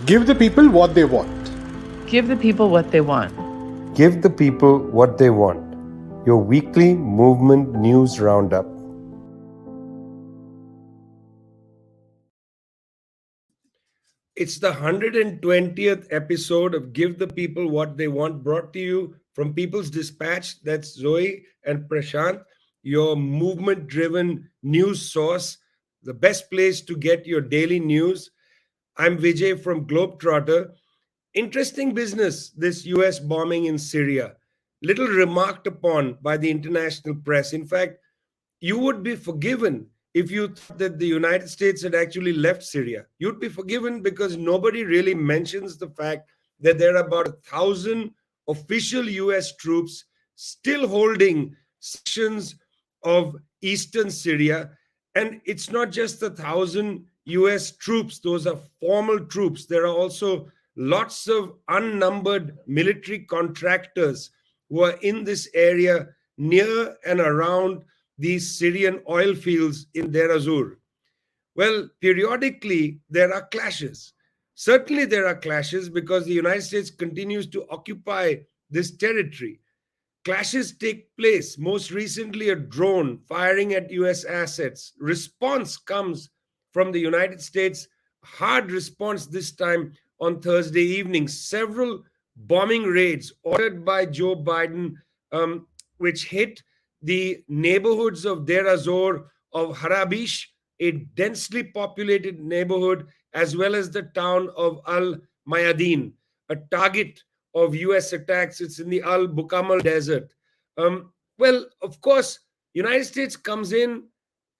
Give the people what they want. Give the people what they want. Give the people what they want. Your weekly movement news roundup. It's the 120th episode of Give the People What They Want, brought to you from People's Dispatch. That's Zoe and Prasanth, your movement-driven news source, the best place to get your daily news. I'm Vijay from Globetrotter. Interesting business, this US bombing in Syria. Little remarked upon by the international press. In fact, you would be forgiven if you thought that the United States had actually left Syria. You'd be forgiven because nobody really mentions the fact that there are about 1,000 official US troops still holding sections of eastern Syria. And it's not just the 1,000 US troops, those are formal troops. There are also lots of unnumbered military contractors who are in this area near and around these Syrian oil fields in Deir ez-Zor. Well, periodically there are clashes. Certainly there are clashes because the United States continues to occupy this territory. Clashes take place, most recently a drone firing at US assets. Response comes from the United States, hard response this time on Thursday evening. Several bombing raids ordered by Joe Biden, which hit the neighborhoods of Deir ez-Zor, of Harabish, a densely populated neighborhood, as well as the town of Al Mayadeen, a target of US attacks. It's in the Al Bukamal Desert. Well, of course, United States comes in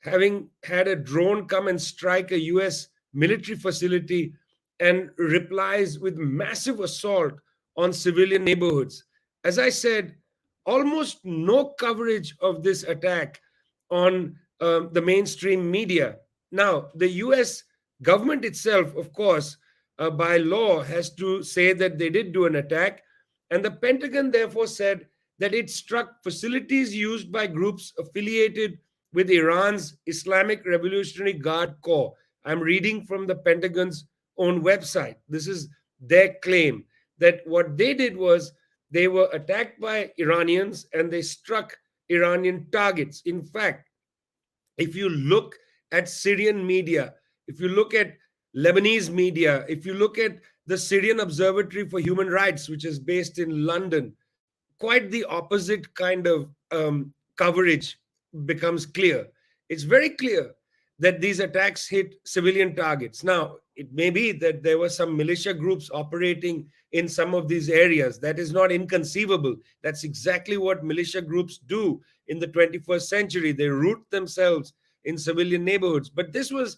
having had a drone come and strike a US military facility and replies with massive assault on civilian neighborhoods. As I said, almost no coverage of this attack on the mainstream media. Now, the US government itself, of course, by law, has to say that they did do an attack. And the Pentagon therefore said that it struck facilities used by groups affiliated with Iran's Islamic Revolutionary Guard Corps. I'm reading from the Pentagon's own website. This is their claim that what they did was they were attacked by Iranians and they struck Iranian targets. In fact, if you look at Syrian media, if you look at Lebanese media, if you look at the Syrian Observatory for Human Rights, which is based in London, quite the opposite kind of coverage becomes clear. It's very clear that these attacks hit civilian targets. Now, it may be that there were some militia groups operating in some of these areas. That is not inconceivable. That's exactly what militia groups do in the 21st century. They root themselves in civilian neighborhoods. But this was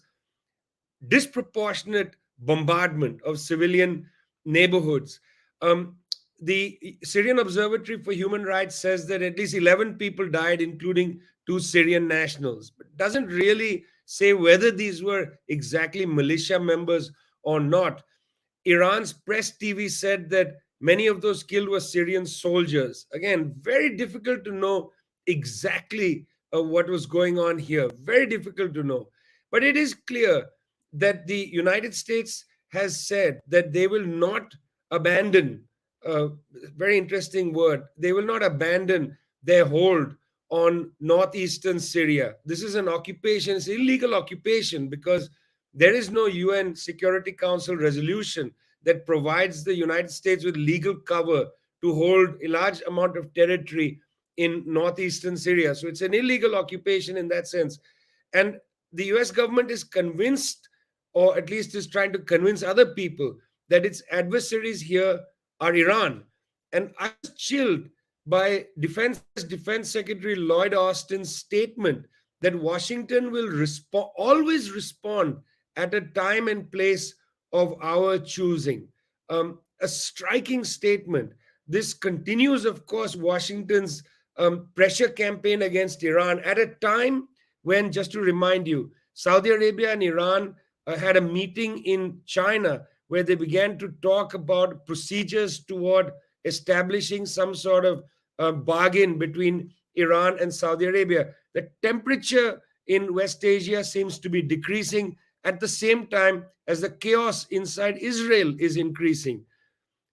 disproportionate bombardment of civilian neighborhoods. The Syrian Observatory for Human Rights says that at least 11 people died, including 2 Syrian nationals, but doesn't really say whether these were exactly militia members or not. Iran's press TV said that many of those killed were Syrian soldiers. Again, very difficult to know exactly what was going on here. Very difficult to know. But it is clear that the United States has said that they will not abandon, very interesting word, they will not abandon their hold on northeastern Syria. This is an occupation, it's illegal occupation because there is no UN Security Council resolution that provides the United States with legal cover to hold a large amount of territory in northeastern Syria. So it's an illegal occupation in that sense. And the US government is convinced, or at least is trying to convince other people, that its adversaries here are Iran. And I was chilled by Defense Secretary Lloyd Austin's statement that Washington will always respond at a time and place of our choosing. A striking statement. This continues, of course, Washington's pressure campaign against Iran at a time when, just to remind you, Saudi Arabia and Iran had a meeting in China where they began to talk about procedures toward establishing some sort of bargain between Iran and Saudi Arabia. The temperature in West Asia seems to be decreasing, at the same time as the chaos inside Israel is increasing.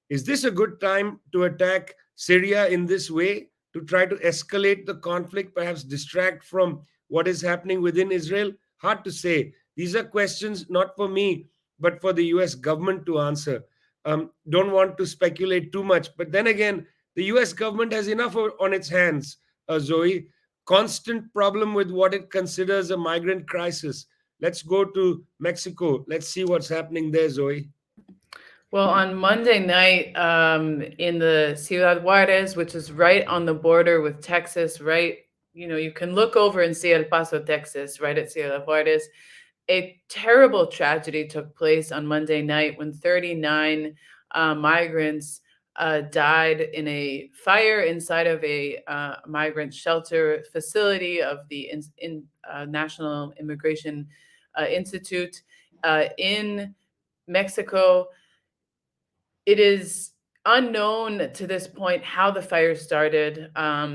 Is this a good time to attack Syria in this way, to try to escalate the conflict, perhaps distract from what is happening within Israel? Hard to say. These are questions not for me, but for the US government to answer. Don't want to speculate too much. But then again, the US government has enough on its hands, Zoe. Constant problem with what it considers a migrant crisis. Let's go to Mexico. Let's see what's happening there, Zoe. Well, on Monday night, in the Ciudad Juarez, which is right on the border with Texas, right, you can look over and see El Paso, Texas, right at Ciudad Juarez. A terrible tragedy took place on Monday night when 39 migrants died in a fire inside of a migrant shelter facility of the National Immigration Institute in Mexico. It is unknown to this point how the fire started.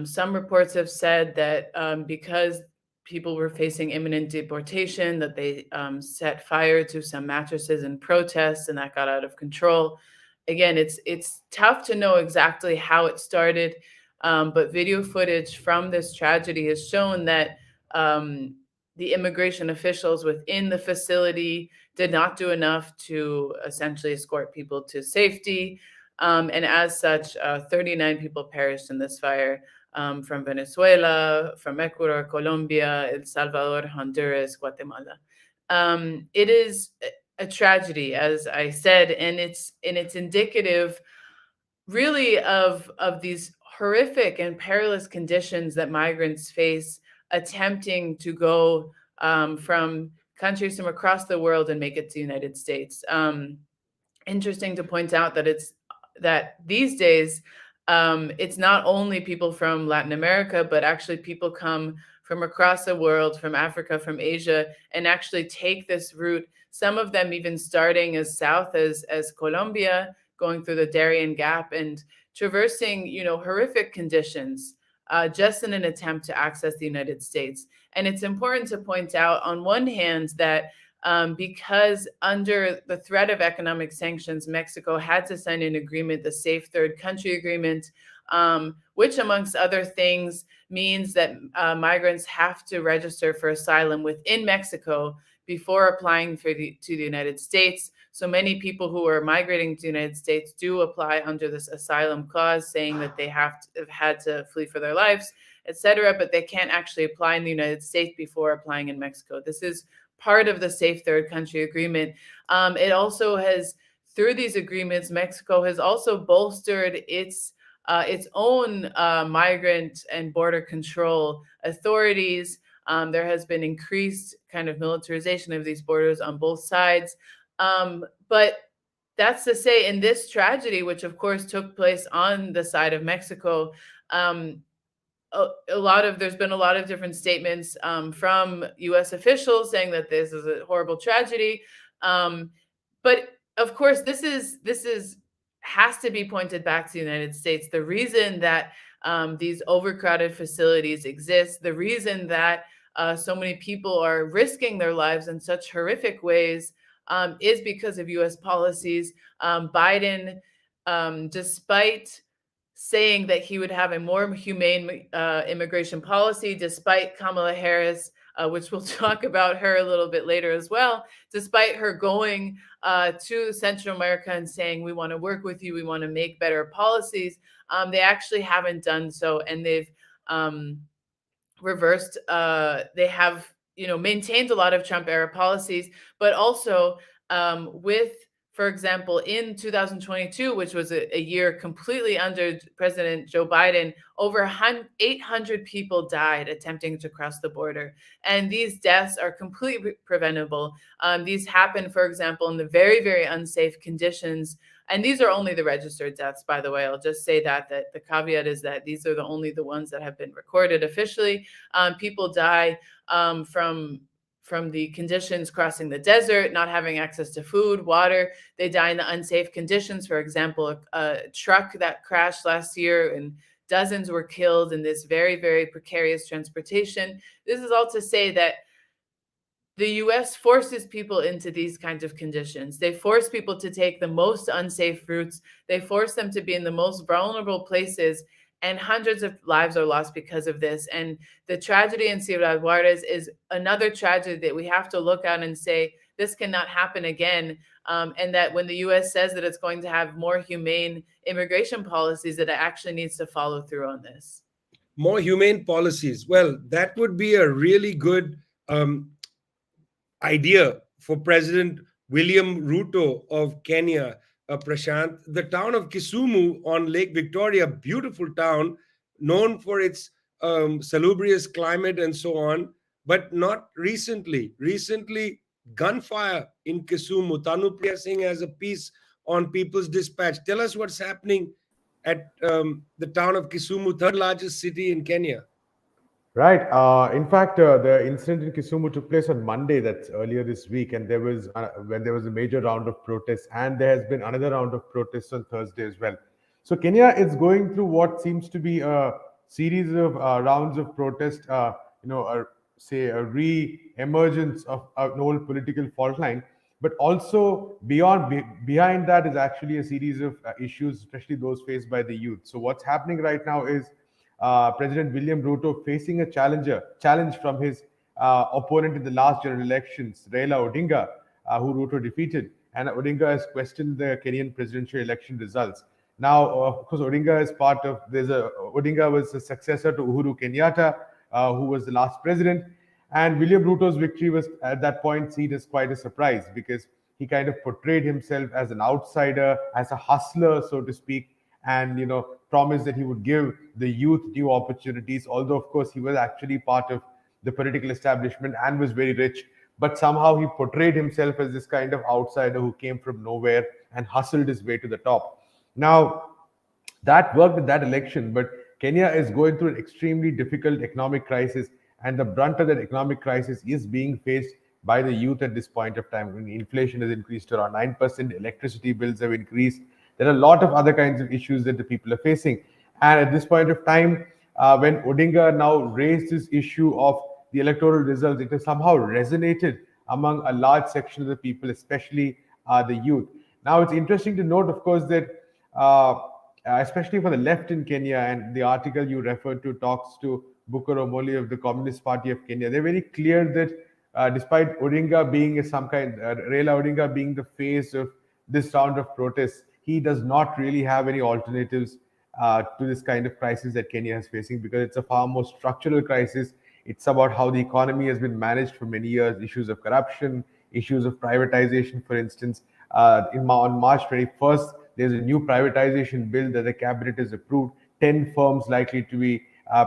Some reports have said that because people were facing imminent deportation, that they set fire to some mattresses in protest, and that got out of control. Again, it's tough to know exactly how it started, but video footage from this tragedy has shown that the immigration officials within the facility did not do enough to essentially escort people to safety. And as such, 39 people perished in this fire from Venezuela, from Ecuador, Colombia, El Salvador, Honduras, Guatemala. It is a tragedy, as I said, and it's indicative really of these horrific and perilous conditions that migrants face attempting to go from countries from across the world and make it to the United States. Interesting to point out that these days it's not only people from Latin America, but actually people come from across the world, from Africa, from Asia, and actually take this route. Some of them even starting as south as Colombia, going through the Darien Gap and traversing, horrific conditions just in an attempt to access the United States. And it's important to point out, on one hand, that because under the threat of economic sanctions, Mexico had to sign an agreement, the Safe Third Country Agreement, which, amongst other things, means that migrants have to register for asylum within Mexico before applying to the United States. So many people who are migrating to the United States do apply under this asylum clause, saying that they have had to flee for their lives, etc., but they can't actually apply in the United States before applying in Mexico. This is part of the Safe Third Country Agreement. It also has, through these agreements, Mexico has also bolstered its own migrant and border control authorities. There has been increased kind of militarization of these borders on both sides. But that's to say, in this tragedy, which of course took place on the side of Mexico, there's been a lot of different statements from U.S. officials saying that this is a horrible tragedy. But of course, this has to be pointed back to the United States. The reason that these overcrowded facilities exist, the reason that so many people are risking their lives in such horrific ways is because of U.S. policies. Biden, despite saying that he would have a more humane immigration policy, despite Kamala Harris, which we'll talk about her a little bit later as well, despite her going to Central America and saying, we want to work with you, we want to make better policies, they actually haven't done so. And they've reversed, they have, maintained a lot of Trump era policies, but also with, for example, in 2022, which was a year completely under President Joe Biden, over 800 people died attempting to cross the border. And these deaths are completely preventable. These happen, for example, in the very, very unsafe conditions. And these are only the registered deaths, by the way. I'll just say that the caveat is that these are only the ones that have been recorded officially. People die from the conditions crossing the desert, not having access to food, water. They die in the unsafe conditions. For example, a truck that crashed last year and dozens were killed in this very, very precarious transportation. This is all to say that the US forces people into these kinds of conditions. They force people to take the most unsafe routes. They force them to be in the most vulnerable places. And hundreds of lives are lost because of this. And the tragedy in Ciudad Juarez is another tragedy that we have to look at and say, this cannot happen again. And that when the US says that it's going to have more humane immigration policies, that it actually needs to follow through on this. More humane policies. Well, that would be a really good idea for President William Ruto of Kenya, Prashant. The town of Kisumu on Lake Victoria, beautiful town, known for its salubrious climate and so on, but not recently. Recently, gunfire in Kisumu. Tanupriya Singh has a piece on People's Dispatch. Tell us what's happening at the town of Kisumu, third largest city in Kenya. Right. In fact, the incident in Kisumu took place on Monday, that's earlier this week, and there was when there was a major round of protests, and there has been another round of protests on Thursday as well. So Kenya is going through what seems to be a series of rounds of protest. Say a re-emergence of an old political fault line, but also behind that is actually a series of issues, especially those faced by the youth. So what's happening right now is President William Ruto facing a challenge from his opponent in the last general elections, Raila Odinga, who Ruto defeated. And Odinga has questioned the Kenyan presidential election results. Now, of course, Odinga is part of, Odinga was a successor to Uhuru Kenyatta, who was the last president. And William Ruto's victory was at that point seen as quite a surprise because he kind of portrayed himself as an outsider, as a hustler, so to speak, and promised that he would give the youth new opportunities, although of course he was actually part of the political establishment and was very rich, but somehow he portrayed himself as this kind of outsider who came from nowhere and hustled his way to the top. Now, that worked in that election, but Kenya is going through an extremely difficult economic crisis, and the brunt of that economic crisis is being faced by the youth at this point of time. When inflation has increased to around 9%, electricity bills have increased. There are a lot of other kinds of issues that the people are facing. And at this point of time, when Odinga now raised this issue of the electoral results, it has somehow resonated among a large section of the people, especially the youth. Now, it's interesting to note, of course, that especially for the left in Kenya, and the article you referred to talks to Bukar Omoli of the Communist Party of Kenya, they're very clear that despite Odinga being Raila Odinga being the face of this round of protests, he does not really have any alternatives to this kind of crisis that Kenya is facing, because it's a far more structural crisis. It's about how the economy has been managed for many years, issues of corruption, issues of privatization, for instance. On March 21st, there's a new privatization bill that the cabinet has approved, 10 firms likely to be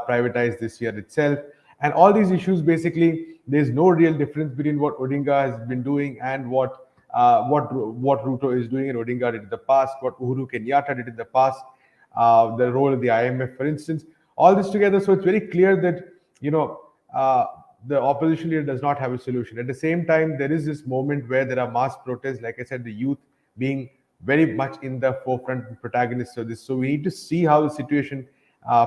privatized this year itself. And all these issues, basically, there's no real difference between what Odinga has been doing and what Ruto is doing and Odinga did in the past, what Uhuru Kenyatta did in the past, the role of the IMF, for instance, all this together. So it's very clear that, the opposition leader does not have a solution. At the same time, there is this moment where there are mass protests, like I said, the youth being very much in the forefront and protagonists of this. So we need to see how the situation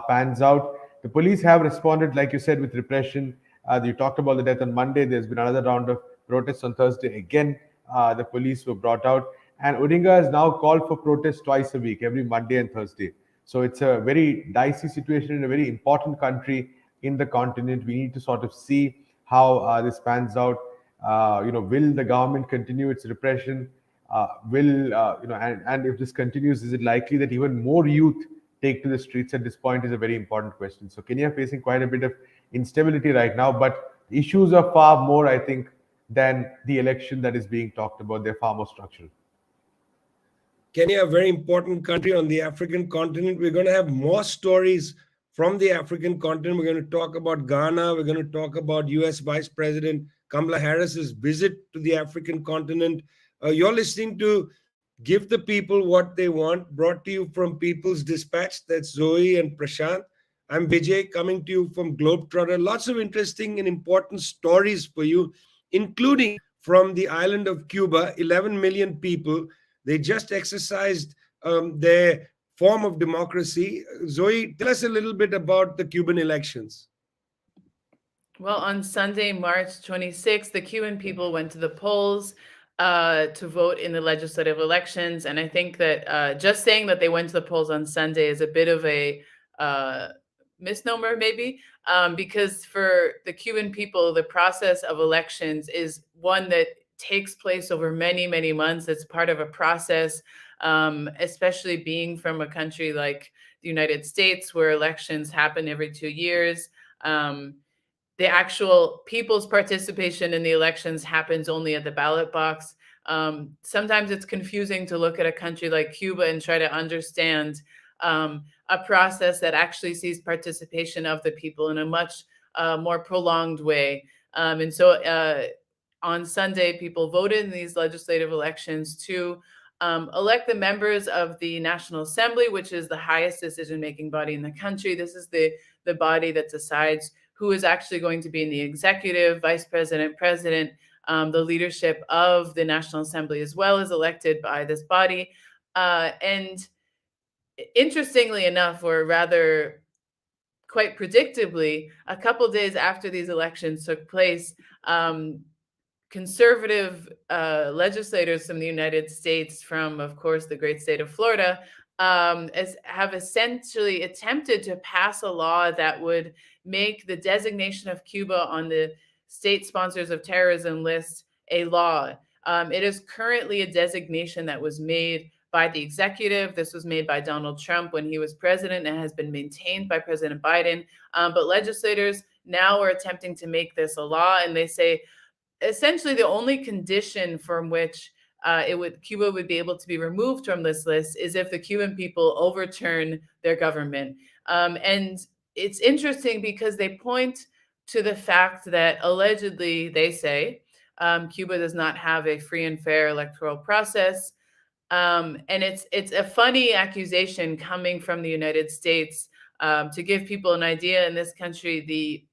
pans out. The police have responded, like you said, with repression. You talked about the death on Monday. There's been another round of protests on Thursday. Again, the police were brought out. And Odinga has now called for protests twice a week, every Monday and Thursday. So it's a very dicey situation in a very important country in the continent. We need to sort of see how this pans out. Will the government continue its repression? And if this continues, is it likely that even more youth take to the streets at this point is a very important question. So Kenya facing quite a bit of instability right now, but issues are far more, I think, than the election that is being talked about. They're far more structural. Kenya, a very important country on the African continent. We're going to have more stories from the African continent. We're going to talk about Ghana. We're going to talk about US Vice President Kamala Harris's visit to the African continent. You're listening to Give the People What They Want, brought to you from People's Dispatch. That's Zoe and Prashant. I'm Vijay, coming to you from Globetrotter. Lots of interesting and important stories for you, including from the island of Cuba. 11 million people. They just exercised their form of democracy. Zoe, tell us a little bit about the Cuban elections. Well, on Sunday, March 26th, the Cuban people went to the polls to vote in the legislative elections. And I think that just saying that they went to the polls on Sunday is a bit of a uh, misnomer, maybe, because for the Cuban people, the process of elections is one that takes place over many, many months. It's part of a process, especially being from a country like the United States, where elections happen every 2 years. Um, the actual people's participation in the elections happens only at the ballot box. Sometimes it's confusing to look at a country like Cuba and try to understand a process that actually sees participation of the people in a much more prolonged way. And so on Sunday, people voted in these legislative elections to elect the members of the National Assembly, which is the highest decision-making body in the country. This is the body that decides who is actually going to be in the executive, vice president, president. The leadership of the National Assembly as well is elected by this body. And interestingly enough, or rather quite predictably, a couple days after these elections took place, conservative legislators from the United States, from, of course, the great state of Florida, have essentially attempted to pass a law that would make the designation of Cuba on the state sponsors of terrorism list a law. It is currently a designation that was made by the executive. This was made by Donald Trump when he was president and has been maintained by President Biden. But legislators now are attempting to make this a law, and they say essentially the only condition from which Cuba would be able to be removed from this list is if the Cuban people overturn their government. And it's interesting because they point to the fact that allegedly, they say, Cuba does not have a free and fair electoral process. And it's a funny accusation coming from the United States. To give people an idea, in this country,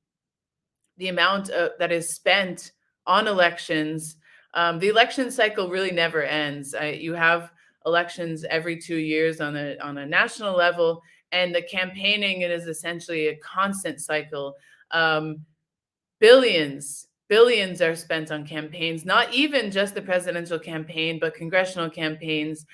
the amount that is spent on elections, the election cycle really never ends. You have elections every 2 years on a national level, and the campaigning, it is essentially a constant cycle. Billions are spent on campaigns, not even just the presidential campaign, but congressional campaigns,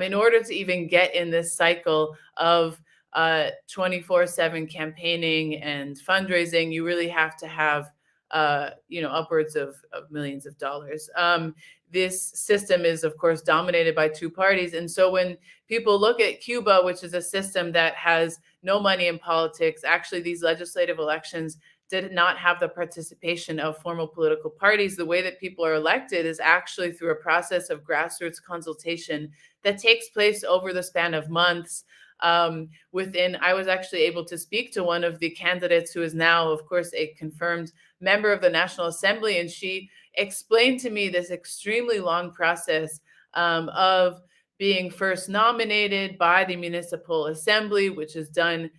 in order to even get in this cycle of 24/7 campaigning and fundraising. You really have to have upwards of millions of dollars. This system is, of course, dominated by two parties. And so when people look at Cuba, which is a system that has no money in politics, actually these legislative elections did not have the participation of formal political parties. The way that people are elected is actually through a process of grassroots consultation that takes place over the span of months. I was actually able to speak to one of the candidates who is now, of course, a confirmed member of the National Assembly, and she explained to me this extremely long process of being first nominated by the municipal assembly, which is done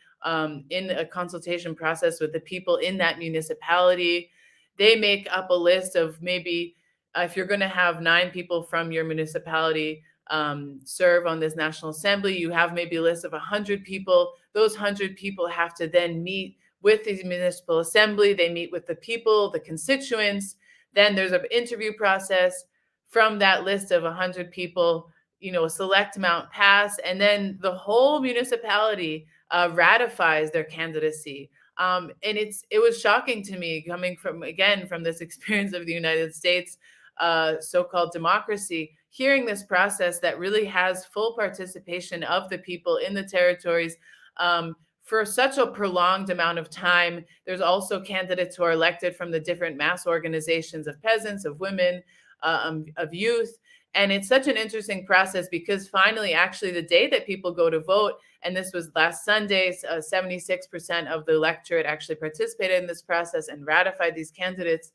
in a consultation process with the people in that municipality. They make up a list of maybe if you're going to have 9 people from your municipality serve on this National Assembly, you have maybe a list of 100 people. Those 100 people have to then meet with the municipal assembly. They meet with the people, the constituents. Then there's an interview process. From that list of 100 people, a select amount pass, and then the whole municipality ratifies their candidacy. And it was shocking to me, coming from this experience of the United States, so-called democracy, hearing this process that really has full participation of the people in the territories for such a prolonged amount of time. There's also candidates who are elected from the different mass organizations of peasants, of women, of youth. And it's such an interesting process because finally, actually, the day that people go to vote, and this was last Sunday, 76% of the electorate actually participated in this process and ratified these candidates.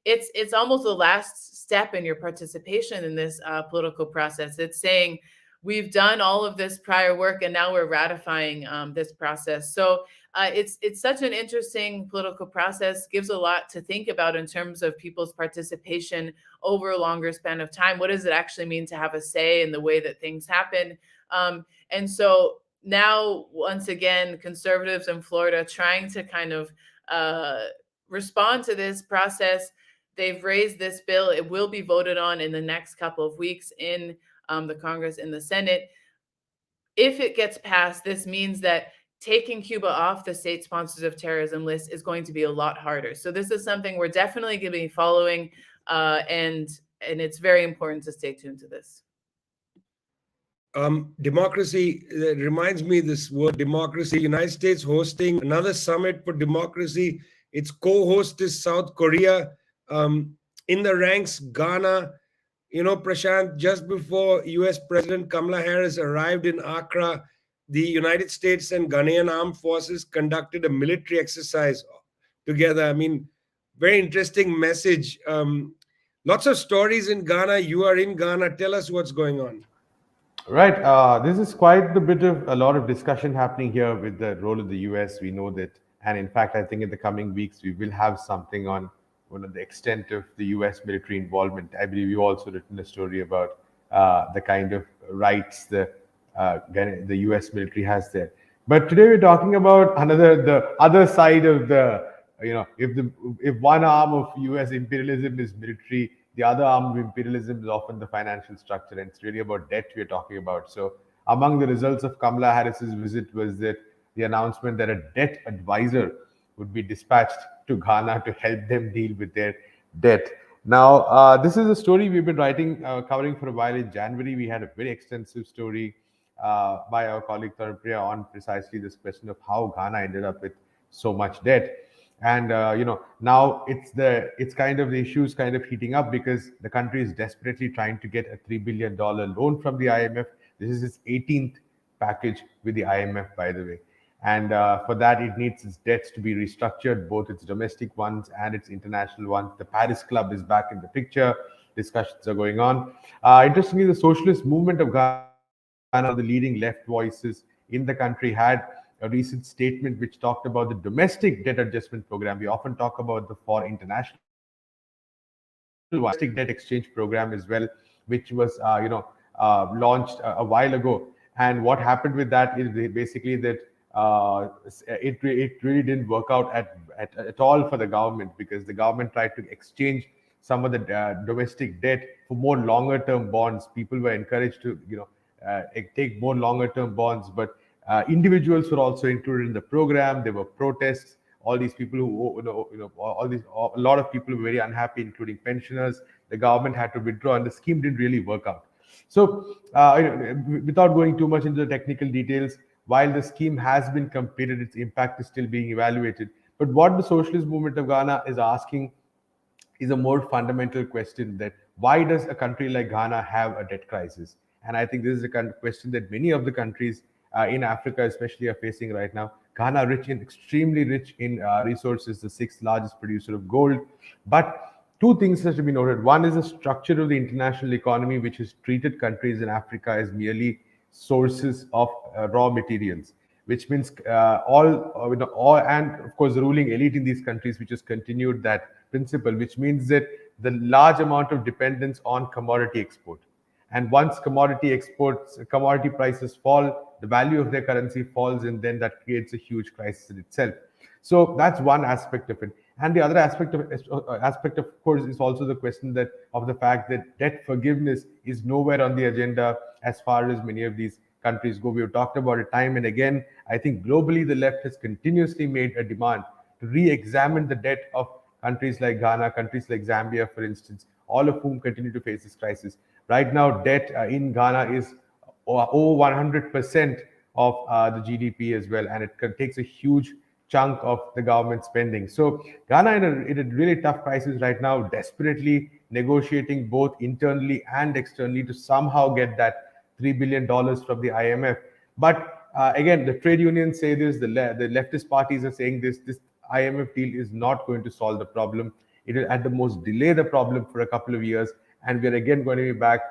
It's almost the last step in your participation in this political process. It's saying, we've done all of this prior work, and now we're ratifying this process. So it's such an interesting political process, gives a lot to think about in terms of people's participation over a longer span of time. What does it actually mean to have a say in the way that things happen? And so now, once again, conservatives in Florida trying to kind of respond to this process. They've raised this bill. It will be voted on in the next couple of weeks in the Congress, in the Senate. If it gets passed, this means that taking Cuba off the state sponsors of terrorism list is going to be a lot harder. So this is something we're definitely going to be following, and it's very important to stay tuned to this. Democracy reminds me this word democracy. United States hosting another summit for democracy. Its co-host is South Korea. In the ranks, Ghana. You know, Prashant, just before US President Kamala Harris arrived in Accra, the United States and Ghanaian armed forces conducted a military exercise together. I mean, very interesting message. Lots of stories in Ghana. You are in Ghana. Tell us what's going on. Right. This is quite a lot of discussion happening here with the role of the US. We know that, and in fact, I think in the coming weeks we will have something on the extent of the US military involvement. I believe you also written a story about the kind of rights the US military has there. But today we're talking about the other side of if one arm of US imperialism is military, the other arm of imperialism is often the financial structure, and it's really about debt we're talking about. So among the results of Kamala Harris's visit was that the announcement that a debt advisor would be dispatched to Ghana to help them deal with their debt. Now, this is a story we've been covering for a while. In January, we had a very extensive story by our colleague Tarun on precisely this question of how Ghana ended up with so much debt. And now it's kind of the issues kind of heating up because the country is desperately trying to get a $3 billion loan from the IMF. This is its 18th package with the IMF, by the way. And for that, it needs its debts to be restructured, both its domestic ones and its international ones. The Paris Club is back in the picture. Discussions are going on. Interestingly, the socialist movement of Ghana, the leading left voices in the country, had a recent statement which talked about the domestic debt adjustment program. We often talk about the for international domestic debt exchange program as well, which was launched a while ago. And what happened with that is basically that it really didn't work out at all for the government, because the government tried to exchange some of the domestic debt for more longer term bonds. People were encouraged to take more longer term bonds, but individuals were also included in the program. There were protests. All these people a lot of people were very unhappy, including pensioners. The government had to withdraw, and the scheme didn't really work out. So, without going too much into the technical details, while the scheme has been completed, its impact is still being evaluated. But what the socialist movement of Ghana is asking is a more fundamental question: that why does a country like Ghana have a debt crisis? And I think this is a kind of question that many of the countries in Africa especially are facing right now. Ghana extremely rich in resources, the sixth largest producer of gold. But two things have to be noted. One is the structure of the international economy, which has treated countries in Africa as merely sources of raw materials, which means all, and of course the ruling elite in these countries, which has continued that principle, which means that the large amount of dependence on commodity export. And once commodity prices fall, the value of their currency falls, and then that creates a huge crisis in itself. So that's one aspect of it. And the other aspect, of course, is also the question of the fact that debt forgiveness is nowhere on the agenda as far as many of these countries go. We have talked about it time and again. I think globally, the left has continuously made a demand to re-examine the debt of countries like Ghana, countries like Zambia, for instance, all of whom continue to face this crisis. Right now, debt in Ghana is over 100% of the GDP as well, and it takes a huge chunk of the government spending. So Ghana in a really tough crisis right now, desperately negotiating both internally and externally to somehow get that $3 billion from the IMF. But again, the trade unions say this, the leftist parties are saying this IMF deal is not going to solve the problem. It will at the most delay the problem for a couple of years, and we're again going to be back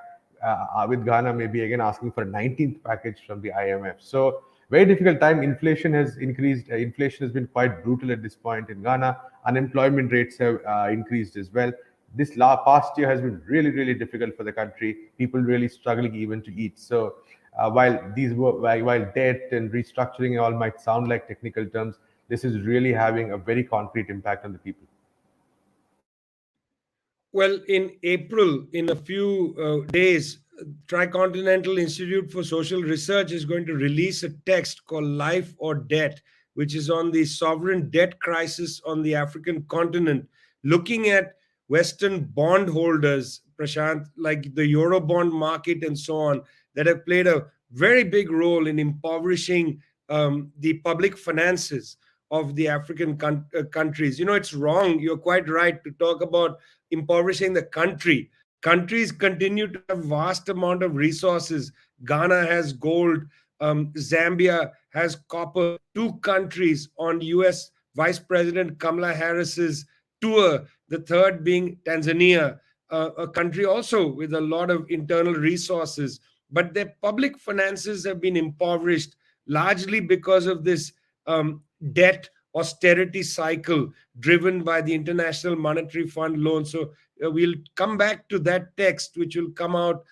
with Ghana maybe again asking for a 19th package from the IMF. So very difficult time. Inflation has increased. Inflation has been quite brutal at this point in Ghana. Unemployment rates have increased as well. This past year has been really, really difficult for the country. People really struggling even to eat. So while debt and restructuring all might sound like technical terms, this is really having a very concrete impact on the people. Well, in April, in a few days, Tricontinental Institute for Social Research is going to release a text called Life or Debt, which is on the sovereign debt crisis on the African continent, looking at Western bondholders, Prashant, like the Eurobond market and so on, that have played a very big role in impoverishing the public finances of the African countries. It's wrong. You're quite right to talk about impoverishing the country. Countries continue to have vast amount of resources. Ghana has gold. Zambia has copper. Two countries on U.S. Vice President Kamala Harris's tour. The third being Tanzania, a country also with a lot of internal resources, but their public finances have been impoverished largely because of this debt austerity cycle driven by the International Monetary Fund loan. So we'll come back to that text, which will come out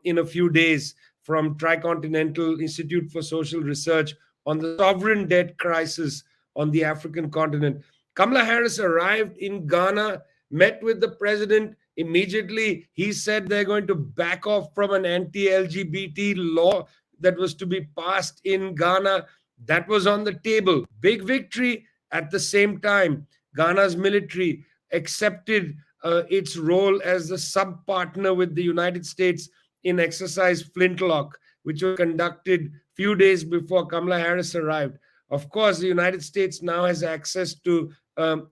in a few days from Tricontinental Institute for Social Research on the sovereign debt crisis on the African continent. Kamala Harris arrived in Ghana, met with the president. Immediately, he said they're going to back off from an anti-LGBT law that was to be passed in Ghana. That was on the table. Big victory. At the same time, Ghana's military accepted its role as the sub-partner with the United States in Exercise Flintlock, which was conducted few days before Kamala Harris arrived. Of course, the United States now has access to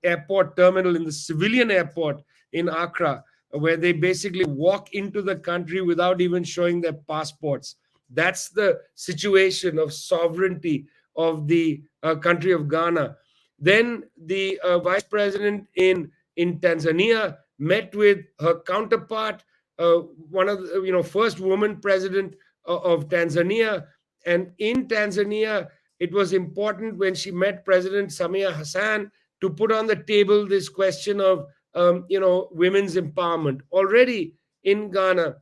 airport terminal in the civilian airport in Accra, where they basically walk into the country without even showing their passports. That's the situation of sovereignty of the country of Ghana. Then the vice president in Tanzania met with her counterpart, one of the first woman president of Tanzania. And in Tanzania, it was important when she met President Samia Hassan to put on the table this question of women's empowerment. Already in Ghana,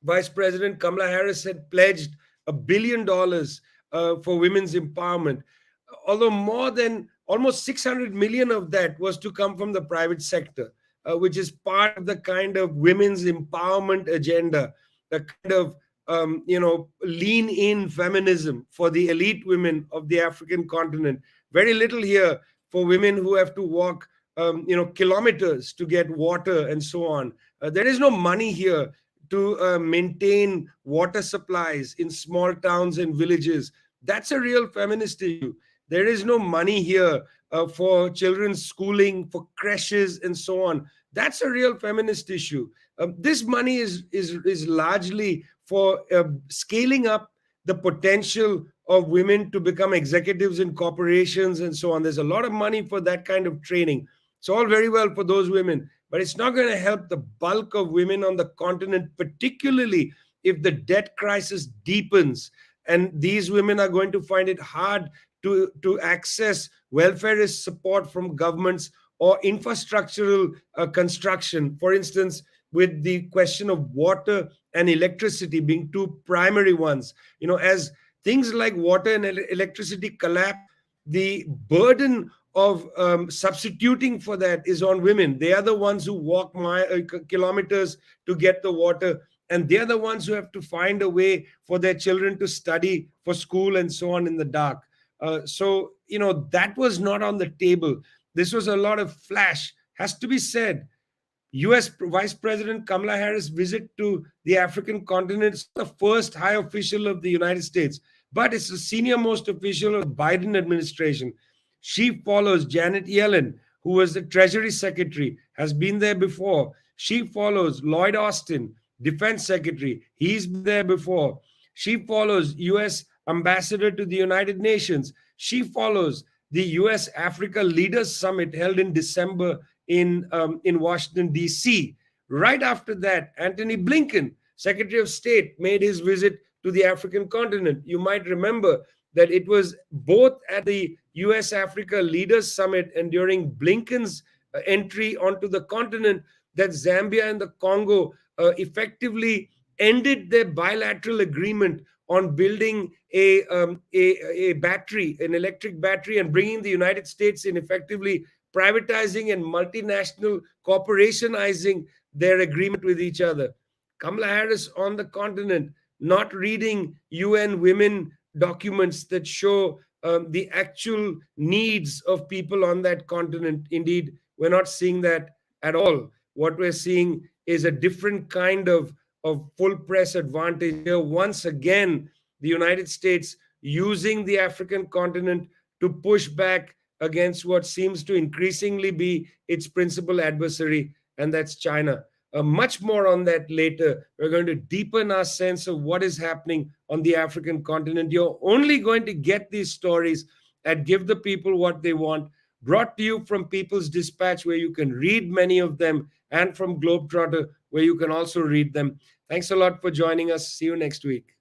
Vice President Kamala Harris had pledged $1 billion for women's empowerment, although more than almost 600 million of that was to come from the private sector, which is part of the kind of women's empowerment agenda, the kind of lean in feminism for the elite women of the African continent. Very little here for women who have to walk kilometers to get water and so on. There is no money here to maintain water supplies in small towns and villages. That's a real feminist issue. There is no money here for children's schooling, for creches and so on. That's a real feminist issue. This money is largely for scaling up the potential of women to become executives in corporations and so on. There's a lot of money for that kind of training. It's all very well for those women, but it's not going to help the bulk of women on the continent, particularly if the debt crisis deepens and these women are going to find it hard to access welfarist support from governments or infrastructural construction. For instance, with the question of water and electricity being two primary ones. As things like water and electricity collapse, the burden of substituting for that is on women. They are the ones who walk kilometers to get the water, and they are the ones who have to find a way for their children to study for school and so on in the dark. So that was not on the table. This was a lot of flash. Has to be said, US Vice President Kamala Harris' visit to the African continent is the first high official of the United States, but it's the senior most official of the Biden administration. She follows Janet Yellen, who was the Treasury Secretary, has been there before. She follows Lloyd Austin, Defense Secretary. He's been there before. She follows US Ambassador to the United Nations. She follows the US Africa Leaders Summit held in December in Washington, D.C. Right after that, Antony Blinken, Secretary of State, made his visit to the African continent. You might remember that it was both at the US Africa Leaders Summit and during Blinken's entry onto the continent that Zambia and the Congo effectively ended their bilateral agreement on building a battery, an electric battery, and bringing the United States in, effectively privatizing and multinational corporationizing their agreement with each other. Kamala Harris on the continent, not reading UN women documents that show the actual needs of people on that continent. Indeed, we're not seeing that at all. What we're seeing is a different kind of full press advantage here. Once again, the United States using the African continent to push back against what seems to increasingly be its principal adversary, and that's China. Much more on that later. We're going to deepen our sense of what is happening on the African continent. You're only going to get these stories at Give the People What They Want, brought to you from People's Dispatch, where you can read many of them, and from Globetrotter, where you can also read them. Thanks a lot for joining us. See you next week.